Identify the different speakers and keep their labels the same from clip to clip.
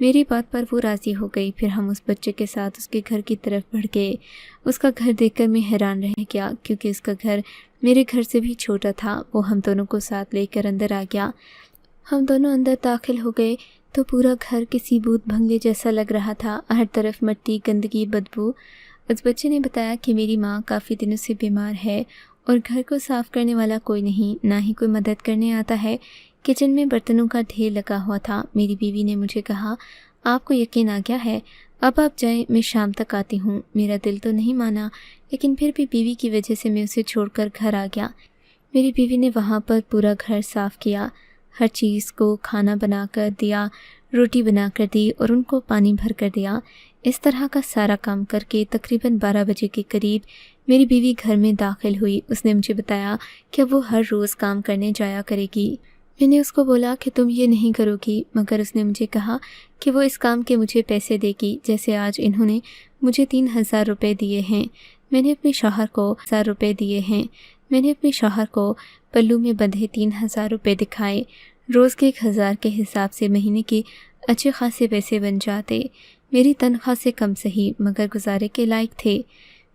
Speaker 1: میری بات پر وہ راضی ہو گئی۔ پھر ہم اس بچے کے ساتھ اس کے گھر کی طرف بڑھ گئے۔ اس کا گھر دیکھ کر میں حیران رہ گیا کیونکہ اس کا گھر میرے گھر سے بھی چھوٹا تھا۔ وہ ہم دونوں کو ساتھ لے کر اندر آ گیا۔ ہم دونوں اندر داخل ہو گئے تو پورا گھر کسی بھوت بنگلے جیسا لگ رہا تھا، ہر طرف مٹی، گندگی، بدبو۔ اس بچے نے بتایا کہ میری ماں کافی دنوں سے بیمار ہے اور گھر کو صاف کرنے والا کوئی نہیں، نہ ہی کوئی مدد کرنے آتا ہے۔ کچن میں برتنوں کا ڈھیر لگا ہوا تھا۔ میری بیوی نے مجھے کہا، آپ کو یقین آ گیا ہے؟ اب آپ جائیں، میں شام تک آتی ہوں۔ میرا دل تو نہیں مانا، لیکن پھر بھی بیوی کی وجہ سے میں اسے چھوڑ کر گھر آ گیا۔ میری بیوی نے وہاں پر پورا گھر صاف کیا، ہر چیز کو کھانا بنا کر دیا، روٹی بنا کر دی اور ان کو پانی بھر کر دیا۔ اس طرح کا سارا کام کر کے تقریباً 12 بجے کے قریب میری بیوی گھر میں داخل ہوئی۔ اس نے مجھے بتایا کہ وہ ہر روز کام کرنے جایا کرے گی۔ میں نے اس کو بولا کہ تم یہ نہیں کرو گی، مگر اس نے مجھے کہا کہ وہ اس کام کے مجھے پیسے دے گی، جیسے آج انہوں نے مجھے 3000 روپے دیے ہیں۔ میں نے اپنے شوہر کو 1000 روپے دیے ہیں۔ میں نے اپنے شوہر کو پلو میں بندھے 3000 روپے دکھائے۔ روز کے 1000 کے حساب سے مہینے کے اچھے خاصے پیسے بن جاتے۔ میری تنخواہ سے کم سہی مگر گزارے کے لائق تھے۔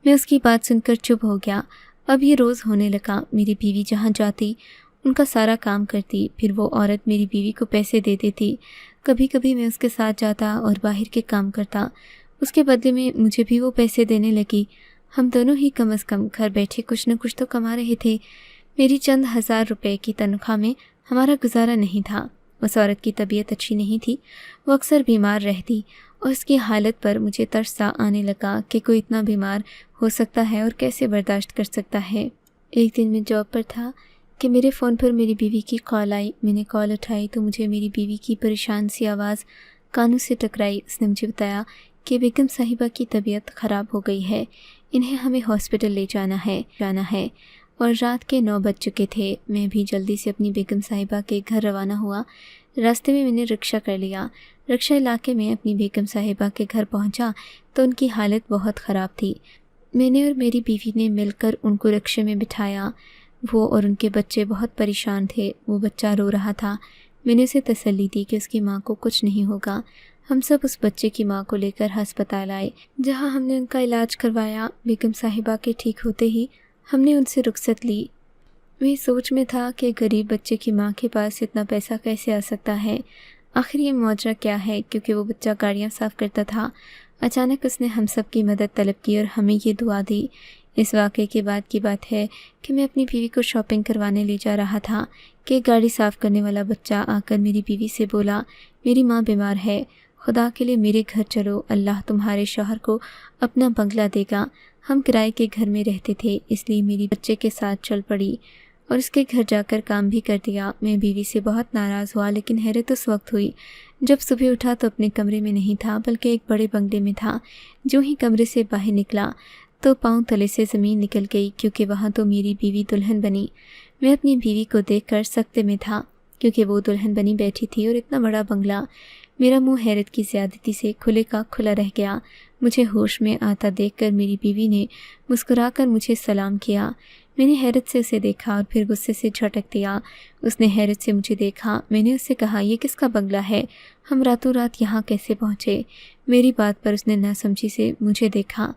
Speaker 1: میں اس کی بات سن کر چپ ہو گیا۔ اب یہ روز ہونے لگا۔ میری بیوی جہاں جاتی ان کا سارا کام کرتی، پھر وہ عورت میری بیوی کو پیسے دے دیتی۔ کبھی کبھی میں اس کے ساتھ جاتا اور باہر کے کام کرتا، اس کے بدلے میں مجھے بھی وہ پیسے دینے لگی۔ ہم دونوں ہی کم از کم گھر بیٹھے کچھ نہ کچھ تو کما رہے تھے۔ میری چند 1000 روپے کی تنخواہ میں ہمارا گزارا نہیں تھا۔ اس عورت کی طبیعت اچھی نہیں تھی، وہ اکثر بیمار رہتی اور اس کی حالت پر مجھے ترس سا آنے لگا کہ کوئی اتنا بیمار ہو سکتا ہے اور کیسے برداشت کر سکتا ہے۔ ایک دن میں جاب پر تھا کہ میرے فون پر میری بیوی کی کال آئی۔ میں نے کال اٹھائی تو مجھے میری بیوی کی پریشان سی آواز کانوں سے ٹکرائی۔ اس نے مجھے بتایا کہ بیگم صاحبہ کی طبیعت خراب ہو گئی ہے، انہیں ہمیں ہاسپٹل لے جانا ہے اور رات کے 9 بج چکے تھے۔ میں بھی جلدی سے اپنی بیگم صاحبہ کے گھر روانہ ہوا۔ راستے میں نے رکشہ کر لیا۔ رکشہ علاقے میں اپنی بیگم صاحبہ کے گھر پہنچا تو ان کی حالت بہت خراب تھی۔ میں نے اور میری بیوی نے مل کر ان کو رکشے میں بٹھایا۔ وہ اور ان کے بچے بہت پریشان تھے۔ وہ بچہ رو رہا تھا۔ میں نے اسے تسلی دی کہ اس کی ماں کو کچھ نہیں ہوگا۔ ہم سب اس بچے کی ماں کو لے کر ہسپتال آئے، جہاں ہم نے ان کا علاج کروایا۔ بیگم صاحبہ کے ٹھیک ہوتے ہی ہم نے ان سے رخصت لی۔ میں سوچ میں تھا کہ غریب بچے کی ماں کے پاس اتنا پیسہ کیسے آ سکتا ہے، آخر یہ معجزہ کیا ہے، کیونکہ وہ بچہ گاڑیاں صاف کرتا تھا۔ اچانک اس نے ہم سب کی مدد طلب کی اور ہمیں یہ دعا دی۔ اس واقعے کے بعد کی بات ہے کہ میں اپنی بیوی کو شاپنگ کروانے لے جا رہا تھا کہ ایک گاڑی صاف کرنے والا بچہ آ کر میری بیوی سے بولا، میری ماں بیمار ہے، خدا کے لیے میرے گھر چلو، اللہ تمہارے شوہر کو اپنا بنگلہ دے گا۔ ہم کرائے کے گھر میں رہتے تھے، اس لیے میری بچے کے ساتھ چل پڑی اور اس کے گھر جا کر کام بھی کر دیا۔ میں بیوی سے بہت ناراض ہوا، لیکن حیرت اس وقت ہوئی جب صبح اٹھا تو اپنے کمرے میں نہیں تھا بلکہ ایک بڑے بنگلے میں تھا۔ جو ہی کمرے سے باہر نکلا تو پاؤں تلے سے زمین نکل گئی، کیونکہ وہاں تو میری بیوی دلہن بنی۔ میں اپنی بیوی کو دیکھ کر سکتے میں تھا کیونکہ وہ دلہن بنی بیٹھی تھی اور اتنا بڑا بنگلہ۔ میرا منہ حیرت کی زیادتی سے کھلے کا کھلا رہ گیا۔ مجھے ہوش میں آتا دیکھ کر میری بیوی نے مسکرا کر مجھے سلام کیا۔ میں نے حیرت سے اسے دیکھا اور پھر غصے سے جھٹک دیا۔ اس نے حیرت سے مجھے دیکھا۔ میں نے اس سے کہا، یہ کس کا بنگلہ ہے؟ ہم راتوں رات یہاں کیسے پہنچے؟ میری بات پر اس نے ناسمجھی سے مجھے دیکھا۔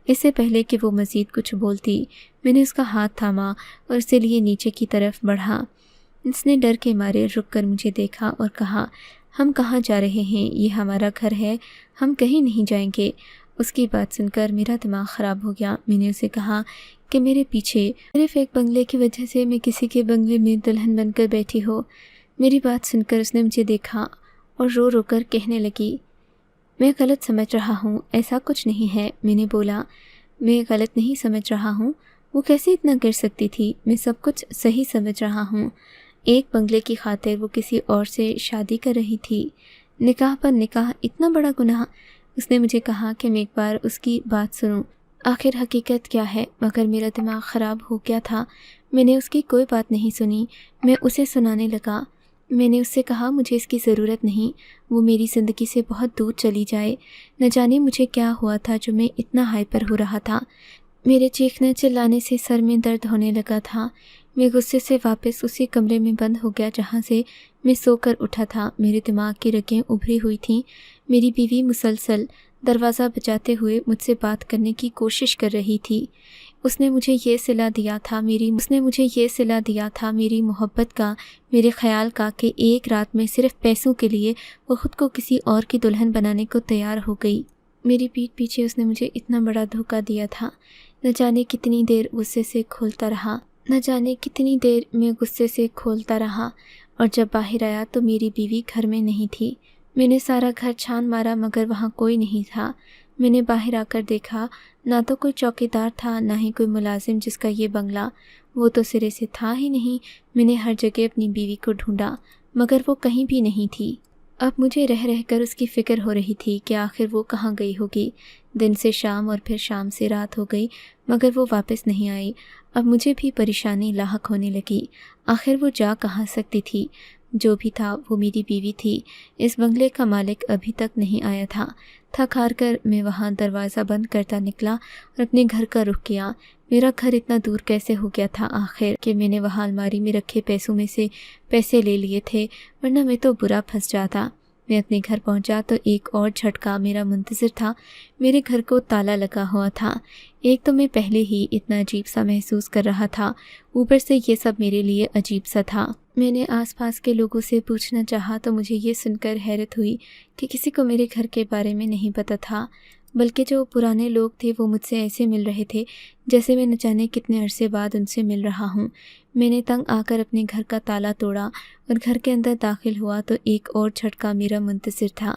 Speaker 1: اس سے پہلے کہ وہ مزید کچھ بولتی، میں نے اس کا ہاتھ تھاما اور اسے لیے نیچے کی طرف بڑھا۔ اس نے ڈر کے مارے رک کر مجھے دیکھا اور کہا، ہم کہاں جا رہے ہیں؟ یہ ہمارا گھر ہے، ہم کہیں نہیں جائیں گے۔ اس کی بات سن کر میرا دماغ خراب ہو گیا۔ میں نے اسے کہا کہ میرے پیچھے صرف ایک بنگلے کی وجہ سے میں کسی کے بنگلے میں دلہن بن کر بیٹھی ہو۔ میری بات سن کر اس نے مجھے دیکھا اور رو رو کر کہنے لگی، میں غلط سمجھ رہا ہوں، ایسا کچھ نہیں ہے۔ میں نے بولا، میں غلط نہیں سمجھ رہا ہوں، وہ کیسے اتنا کر سکتی تھی؟ میں سب کچھ صحیح سمجھ رہا ہوں۔ ایک بنگلے کی خاطر وہ کسی اور سے شادی کر رہی تھی، نکاح پر نکاح، اتنا بڑا گناہ۔ اس نے مجھے کہا کہ میں ایک بار اس کی بات سنوں، آخر حقیقت کیا ہے، مگر میرا دماغ خراب ہو گیا تھا۔ میں نے اس کی کوئی بات نہیں سنی، میں اسے سنانے لگا۔ میں نے اس سے کہا، مجھے اس کی ضرورت نہیں، وہ میری زندگی سے بہت دور چلی جائے۔ نہ جانے مجھے کیا ہوا تھا جو میں اتنا ہائپر ہو رہا تھا۔ میرے چیخنے چلانے سے سر میں درد ہونے لگا تھا۔ میں غصے سے واپس اسی کمرے میں بند ہو گیا جہاں سے میں سو کر اٹھا تھا۔ میرے دماغ کی رگیں ابھری ہوئی تھیں۔ میری بیوی مسلسل دروازہ بجاتے ہوئے مجھ سے بات کرنے کی کوشش کر رہی تھی۔ اس نے مجھے یہ صلہ دیا تھا میری محبت کا، میرے خیال کا، کہ ایک رات میں صرف پیسوں کے لیے وہ خود کو کسی اور کی دلہن بنانے کو تیار ہو گئی۔ میری پیٹھ پیچھے اس نے مجھے اتنا بڑا دھوکہ دیا تھا۔ نہ جانے کتنی دیر میں غصے سے کھولتا رہا اور جب باہر آیا تو میری بیوی گھر میں نہیں تھی۔ میں نے سارا گھر چھان مارا مگر وہاں کوئی نہیں تھا۔ میں نے باہر آ کر دیکھا، نہ تو کوئی چوکیدار تھا، نہ ہی کوئی ملازم جس کا یہ بنگلہ، وہ تو سرے سے تھا ہی نہیں۔ میں نے ہر جگہ اپنی بیوی کو ڈھونڈا مگر وہ کہیں بھی نہیں تھی۔ اب مجھے رہ کر اس کی فکر ہو رہی تھی کہ آخر وہ کہاں گئی ہوگی۔ دن سے شام اور پھر شام سے رات ہو گئی مگر وہ واپس نہیں آئی۔ اب مجھے بھی پریشانی لاحق ہونے لگی۔ آخر وہ جا کہاں سکتی تھی؟ جو بھی تھا وہ میری بیوی تھی۔ اس بنگلے کا مالک ابھی تک نہیں آیا تھا۔ تھک ہار کر میں وہاں دروازہ بند کرتا نکلا اور اپنے گھر کا رخ کیا۔ میرا گھر اتنا دور کیسے ہو گیا تھا آخر کہ میں نے وہاں الماری میں رکھے پیسوں میں سے پیسے لے لیے تھے، ورنہ میں تو برا پھنس جاتا۔ میں اپنے گھر پہنچا تو ایک اور جھٹکا میرا منتظر تھا۔ میرے گھر کو تالا لگا ہوا تھا۔ ایک تو میں پہلے ہی اتنا عجیب سا محسوس کر رہا تھا، اوپر سے یہ سب میرے لیے عجیب سا تھا۔ میں نے آس پاس کے لوگوں سے پوچھنا چاہا تو مجھے یہ سن کر حیرت ہوئی کہ کسی کو میرے گھر کے بارے میں نہیں پتہ تھا، بلکہ جو پرانے لوگ تھے وہ مجھ سے ایسے مل رہے تھے جیسے میں نہ جانے کتنے عرصے بعد ان سے مل رہا ہوں۔ میں نے تنگ آ کر اپنے گھر کا تالا توڑا اور گھر کے اندر داخل ہوا تو ایک اور جھٹکا میرا منتظر تھا۔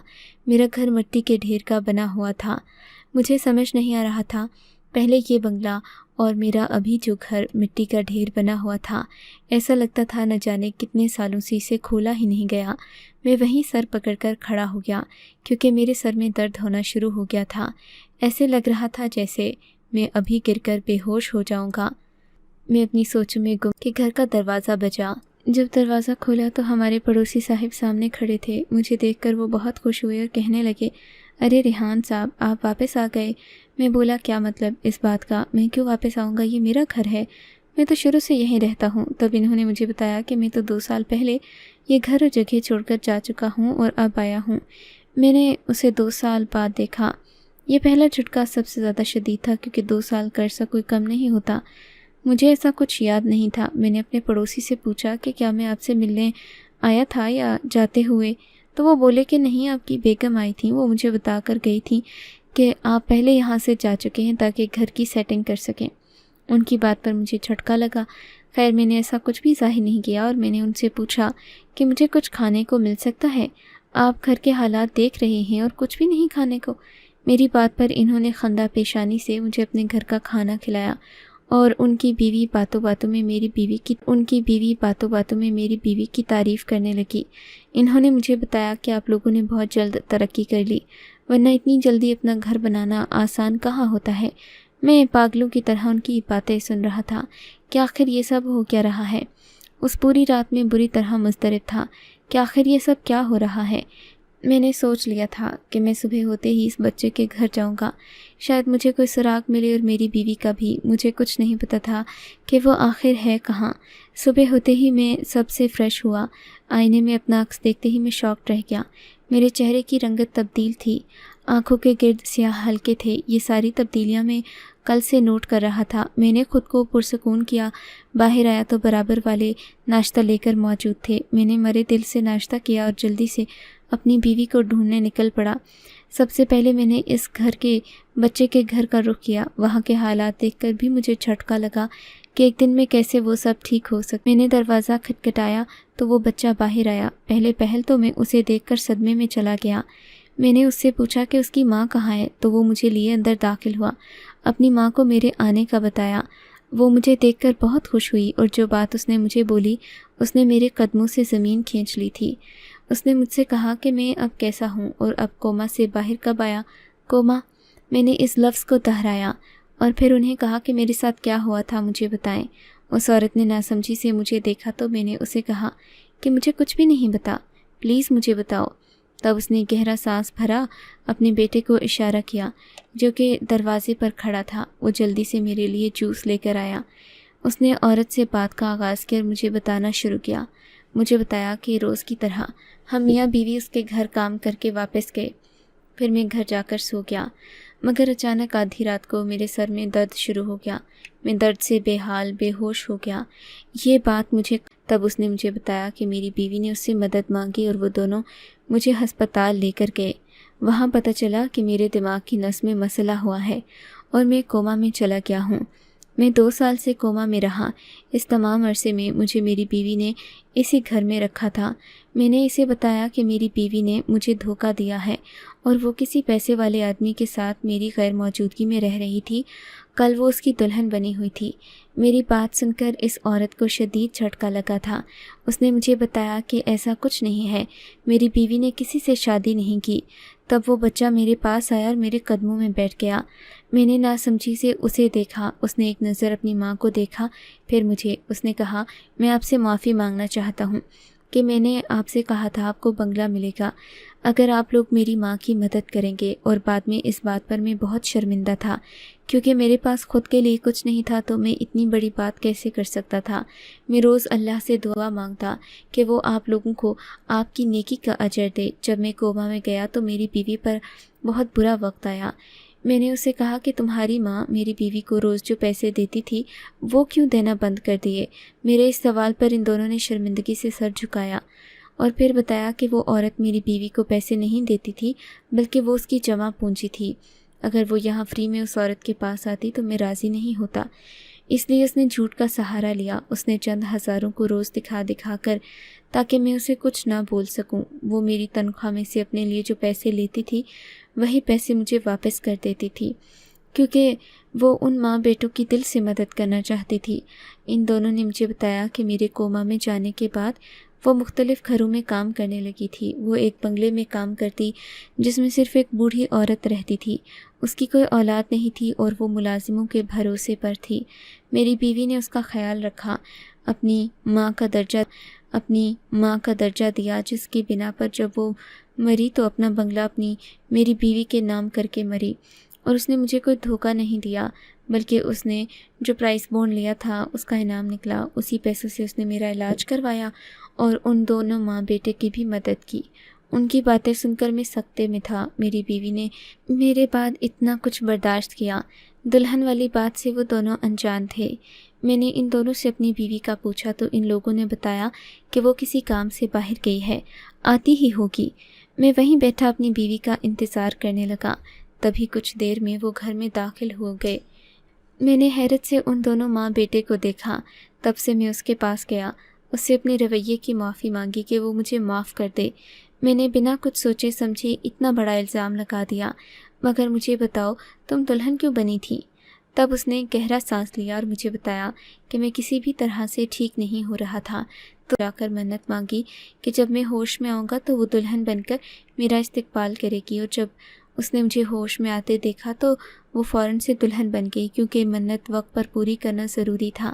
Speaker 1: میرا گھر مٹی کے ڈھیر کا بنا ہوا تھا۔ مجھے سمجھ نہیں آ رہا تھا، پہلے یہ بنگلہ اور میرا ابھی جو گھر مٹی کا ڈھیر بنا ہوا تھا، ایسا لگتا تھا نہ جانے کتنے سالوں سے اسے کھولا ہی نہیں گیا۔ میں وہیں سر پکڑ کر کھڑا ہو گیا کیونکہ میرے سر میں درد ہونا شروع ہو گیا تھا۔ ایسے لگ رہا تھا جیسے میں ابھی گر کر بے ہوش ہو جاؤں گا۔ میں اپنی سوچوں میں گم کہ گھر کا دروازہ بجا۔ جب دروازہ کھولا تو ہمارے پڑوسی صاحب سامنے کھڑے تھے۔ مجھے دیکھ کر وہ بہت خوش ہوئے اور کہنے لگے، ارے ریحان صاحب، آپ واپس آ گئے۔ میں بولا، کیا مطلب اس بات کا؟ میں کیوں واپس آؤں گا؟ یہ میرا گھر ہے، میں تو شروع سے یہیں رہتا ہوں۔ تب انہوں نے مجھے بتایا کہ میں تو 2 سال پہلے یہ گھر اور جگہ چھوڑ کر جا چکا ہوں اور اب آیا ہوں۔ میں نے اسے 2 سال بعد دیکھا۔ یہ پہلا جھٹکا سب سے زیادہ شدید تھا کیونکہ 2 سال کا عرصہ کوئی کم نہیں ہوتا۔ مجھے ایسا کچھ یاد نہیں تھا۔ میں نے اپنے پڑوسی سے پوچھا کہ کیا میں آپ سے ملنے آیا تھا یا جاتے ہوئے؟ تو وہ بولے کہ نہیں، آپ کی بیگم آئی تھیں، وہ مجھے بتا کر گئی تھیں کہ آپ پہلے یہاں سے جا چکے ہیں تاکہ گھر کی سیٹنگ کر سکیں۔ ان کی بات پر مجھے جھٹکا لگا۔ خیر، میں نے ایسا کچھ بھی ظاہر نہیں کیا اور میں نے ان سے پوچھا کہ مجھے کچھ کھانے کو مل سکتا ہے؟ آپ گھر کے حالات دیکھ رہے ہیں اور کچھ بھی نہیں کھانے کو؟ میری بات پر انہوں نے خندہ پیشانی سے مجھے اپنے گھر کا کھانا کھلایا اور ان کی بیوی باتوں باتوں میں میری بیوی کی تعریف کرنے لگی۔ انہوں نے مجھے بتایا کہ آپ لوگوں نے بہت جلد ترقی کر لی، ورنہ اتنی جلدی اپنا گھر بنانا آسان کہاں ہوتا ہے۔ میں پاگلوں کی طرح ان کی باتیں سن رہا تھا کہ آخر یہ سب ہو کیا رہا ہے۔ اس پوری رات میں بری طرح مضطرب تھا کہ آخر یہ سب کیا ہو رہا ہے۔ میں نے سوچ لیا تھا کہ میں صبح ہوتے ہی اس بچے کے گھر جاؤں گا، شاید مجھے کوئی سراغ ملے، اور میری بیوی کا بھی۔ مجھے کچھ نہیں پتہ تھا کہ وہ آخر ہے کہاں۔ صبح ہوتے ہی میں سب سے فریش ہوا۔ آئینے میں اپنا عکس دیکھتے ہی میں شاکڈ رہ گیا۔ میرے چہرے کی رنگت تبدیل تھی، آنکھوں کے گرد سیاہ حلقے تھے۔ یہ ساری تبدیلیاں میں کل سے نوٹ کر رہا تھا۔ میں نے خود کو پرسکون کیا۔ باہر آیا تو برابر والے ناشتہ لے کر موجود تھے۔ میں نے مرے دل سے ناشتہ کیا اور جلدی سے اپنی بیوی کو ڈھونڈنے نکل پڑا۔ سب سے پہلے میں نے اس گھر کے بچے کے گھر کا رخ کیا۔ وہاں کے حالات دیکھ کر بھی مجھے جھٹکا لگا کہ ایک دن میں کیسے وہ سب ٹھیک ہو سکتا۔ میں نے دروازہ کھٹکھٹایا تو وہ بچہ باہر آیا۔ پہل تو میں اسے دیکھ کر صدمے میں چلا گیا۔ میں نے اس سے پوچھا کہ اس کی ماں کہاں ہے تو وہ مجھے لیے اندر داخل ہوا۔ اپنی ماں کو میرے آنے کا بتایا۔ وہ مجھے دیکھ کر بہت خوش ہوئی اور جو بات اس نے مجھے بولی اس نے میرے قدموں سے زمین کھینچ لی تھی۔ اس نے مجھ سے کہا کہ میں اب کیسا ہوں اور اب کوما سے باہر کب آیا۔ کوما؟ میں نے اس لفظ کو دہرایا اور پھر انہیں کہا کہ میرے ساتھ کیا ہوا تھا مجھے بتائیں۔ اس عورت نے ناسمجھی سے مجھے دیکھا تو میں نے اسے کہا کہ مجھے کچھ بھی نہیں بتا، پلیز مجھے بتاؤ۔ تب اس نے گہرا سانس بھرا، اپنے بیٹے کو اشارہ کیا جو کہ دروازے پر کھڑا تھا۔ وہ جلدی سے میرے لیے جوس لے کر آیا۔ اس نے عورت سے بات کا آغاز کیا اور مجھے بتانا شروع کیا۔ مجھے بتایا کہ روز کی طرح ہم میاں بیوی اس کے گھر کام کر کے واپس گئے، پھر میں گھر جا کر سو گیا، مگر اچانک آدھی رات کو میرے سر میں درد شروع ہو گیا۔ میں درد سے بے حال بے ہوش ہو گیا۔ یہ بات تب اس نے مجھے بتایا کہ میری بیوی نے اس سے مدد مانگی اور وہ دونوں مجھے ہسپتال لے کر گئے۔ وہاں پتہ چلا کہ میرے دماغ کی نس میں مسئلہ ہوا ہے اور میں کوما میں چلا گیا ہوں۔ میں 2 سال سے کوما میں رہا۔ اس تمام عرصے میں مجھے میری بیوی نے اسی گھر میں رکھا تھا۔ میں نے اسے بتایا کہ میری بیوی نے مجھے دھوکہ دیا ہے اور وہ کسی پیسے والے آدمی کے ساتھ میری غیر موجودگی میں رہ رہی تھی۔ کل وہ اس کی دلہن بنی ہوئی تھی۔ میری بات سن کر اس عورت کو شدید جھٹکا لگا تھا۔ اس نے مجھے بتایا کہ ایسا کچھ نہیں ہے، میری بیوی نے کسی سے شادی نہیں کی۔ تب وہ بچہ میرے پاس آیا اور میرے قدموں میں بیٹھ گیا۔ میں نے ناسمجھی سے اسے دیکھا۔ اس نے ایک نظر اپنی ماں کو دیکھا، پھر مجھے۔ اس نے کہا، میں آپ سے معافی مانگنا چاہتا ہوں کہ میں نے آپ سے کہا تھا آپ کو بنگلہ ملے گا اگر آپ لوگ میری ماں کی مدد کریں گے، اور بعد میں اس بات پر میں بہت شرمندہ تھا کیونکہ میرے پاس خود کے لیے کچھ نہیں تھا، تو میں اتنی بڑی بات کیسے کر سکتا تھا۔ میں روز اللہ سے دعا مانگتا کہ وہ آپ لوگوں کو آپ کی نیکی کا اجر دے۔ جب میں کوما میں گیا تو میری بیوی پر بہت برا وقت آیا۔ میں نے اسے کہا کہ تمہاری ماں میری بیوی کو روز جو پیسے دیتی تھی وہ کیوں دینا بند کر دیے؟ میرے اس سوال پر ان دونوں نے شرمندگی سے سر جھکایا اور پھر بتایا کہ وہ عورت میری بیوی کو پیسے نہیں دیتی تھی بلکہ وہ اس کی جمع پونجی تھی۔ اگر وہ یہاں فری میں اس عورت کے پاس آتی تو میں راضی نہیں ہوتا، اس لیے اس نے جھوٹ کا سہارا لیا۔ اس نے چند ہزاروں کو روز دکھا کر تاکہ میں اسے کچھ نہ بول سکوں۔ وہ میری تنخواہ میں سے اپنے لیے جو پیسے لیتی تھی وہی پیسے مجھے واپس کر دیتی تھی کیونکہ وہ ان ماں بیٹوں کی دل سے مدد کرنا چاہتی تھی۔ ان دونوں نے مجھے بتایا کہ میرے کوما میں جانے کے بعد وہ مختلف گھروں میں کام کرنے لگی تھی۔ وہ ایک بنگلے میں کام کرتی جس میں صرف ایک بوڑھی عورت رہتی تھی۔ اس کی کوئی اولاد نہیں تھی اور وہ ملازموں کے بھروسے پر تھی۔ میری بیوی نے اس کا خیال رکھا، اپنی ماں کا درجہ دیا، جس کی بنا پر جب وہ مری تو اپنا بنگلہ میری بیوی کے نام کر کے مری۔ اور اس نے مجھے کوئی دھوکہ نہیں دیا بلکہ اس نے جو پرائز بونڈ لیا تھا اس کا انعام نکلا، اسی پیسوں سے اس نے میرا علاج کروایا اور ان دونوں ماں بیٹے کی بھی مدد کی۔ ان کی باتیں سن کر میں سکتے میں تھا۔ میری بیوی نے میرے بعد اتنا کچھ برداشت کیا۔ دلہن والی بات سے وہ دونوں انجان تھے۔ میں نے ان دونوں سے اپنی بیوی کا پوچھا تو ان لوگوں نے بتایا کہ وہ کسی کام سے باہر گئی ہے، آتی ہی ہوگی۔ میں وہیں بیٹھا اپنی بیوی کا انتظار کرنے لگا۔ تبھی کچھ دیر میں وہ گھر میں داخل ہو گئے۔ میں نے حیرت سے ان دونوں ماں بیٹے کو دیکھا۔ تب سے میں اس کے پاس گیا، اس سے اپنے رویے کی معافی مانگی کہ وہ مجھے معاف کر دے۔ میں نے بنا کچھ سوچے سمجھے اتنا بڑا الزام لگا دیا، مگر مجھے بتاؤ تم دلہن کیوں بنی تھی؟ تب اس نے گہرا سانس لیا اور مجھے بتایا کہ میں کسی بھی طرح سے ٹھیک نہیں ہو رہا تھا، تو جا کر منت مانگی کہ جب میں ہوش میں آؤں گا تو وہ دلہن بن کر میرا استقبال کرے گی، اور جب اس نے مجھے ہوش میں آتے دیکھا تو وہ فوراً سے دلہن بن گئی کیونکہ منت وقت پر پوری کرنا ضروری تھا۔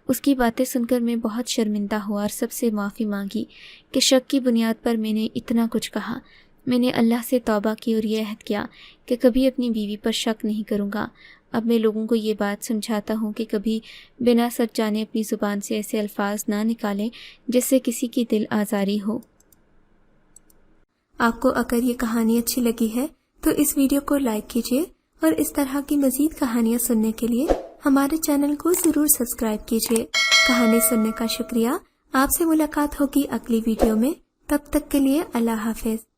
Speaker 1: اس کی باتیں سن کر میں بہت شرمندہ ہوا اور سب سے معافی مانگی کہ شک کی بنیاد پر میں نے اتنا کچھ کہا۔ میں نے اللہ سے توبہ کی اور یہ عہد کیا کہ کبھی اپنی بیوی پر شک نہیں کروں گا۔ اب میں لوگوں کو یہ بات سمجھاتا ہوں کہ کبھی بنا سچ جانے اپنی زبان سے ایسے الفاظ نہ نکالیں جس سے کسی کی دل آزاری ہو۔
Speaker 2: آپ کو اگر یہ کہانی اچھی لگی ہے تو اس ویڈیو کو لائک کیجیے اور اس طرح کی مزید کہانیاں سننے کے لیے ہمارے چینل کو ضرور سبسکرائب کیجیے۔ کہانی سننے کا شکریہ۔ آپ سے ملاقات ہوگی اگلی ویڈیو میں، تب تک کے لیے اللہ حافظ۔